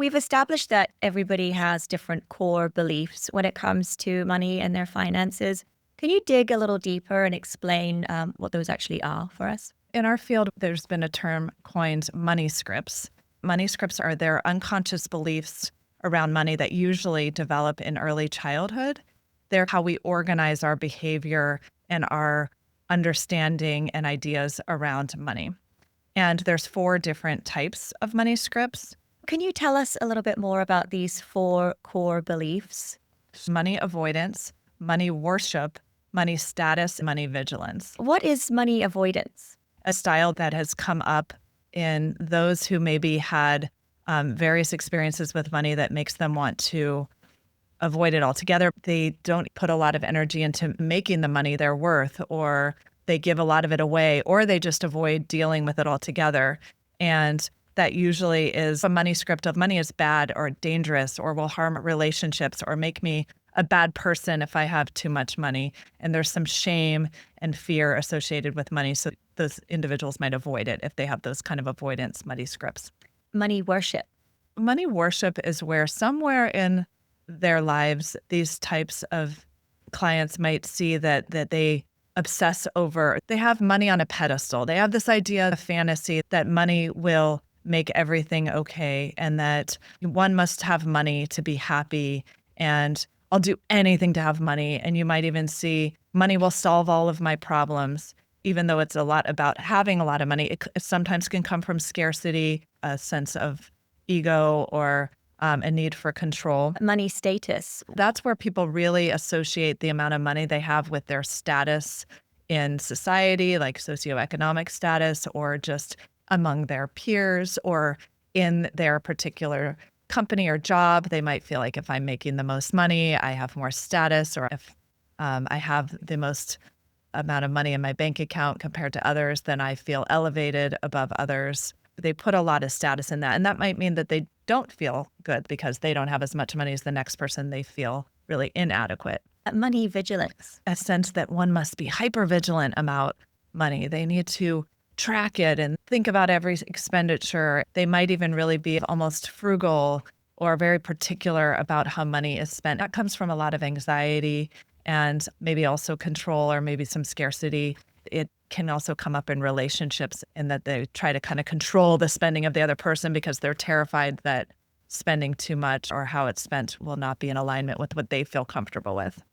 We've established that everybody has different core beliefs when it comes to money and their finances. Can you dig a little deeper and explain what those actually are for us? In our field, there's been a term coined money scripts. Money scripts are their unconscious beliefs around money that usually develop in early childhood. They're how we organize our behavior and our understanding and ideas around money. And there's four different types of money scripts: Can you tell us a little bit more about these four core beliefs? money avoidance, money worship, money status, money vigilance. What is money avoidance? A style that has come up in those who maybe had various experiences with money that makes them want to avoid it altogether. They don't put a lot of energy into making the money their worth, or they give a lot of it away, or they just avoid dealing with it altogether. And that usually is a money script of money is bad or dangerous or will harm relationships or make me a bad person if I have too much money. And there's some shame and fear associated with money. So those individuals might avoid it if they have those kind of avoidance money scripts. Money worship. Money worship is where somewhere in their lives, these types of clients might see that they obsess over, they have money on a pedestal. They have this idea, a fantasy that money will make everything okay and that one must have money to be happy. And I'll do anything to have money. And you might even see money will solve all of my problems, even though it's a lot about having a lot of money. It sometimes can come from scarcity, a sense of ego, or a need for control. Money status. That's where people really associate the amount of money they have with their status in society, like socioeconomic status, or just among their peers, or in their particular company or job. They might feel like if I'm making the most money, I have more status, or if I have the most amount of money in my bank account compared to others, then I feel elevated above others. They put a lot of status in that. And that might mean that they don't feel good because they don't have as much money as the next person. They feel really inadequate. Money vigilance. A sense that one must be hyper vigilant about money. They need to track it and think about every expenditure. They might even really be almost frugal or very particular about how money is spent. That comes from a lot of anxiety and maybe also control or maybe some scarcity. It can also come up in relationships in that they try to kind of control the spending of the other person because they're terrified that spending too much or how it's spent will not be in alignment with what they feel comfortable with.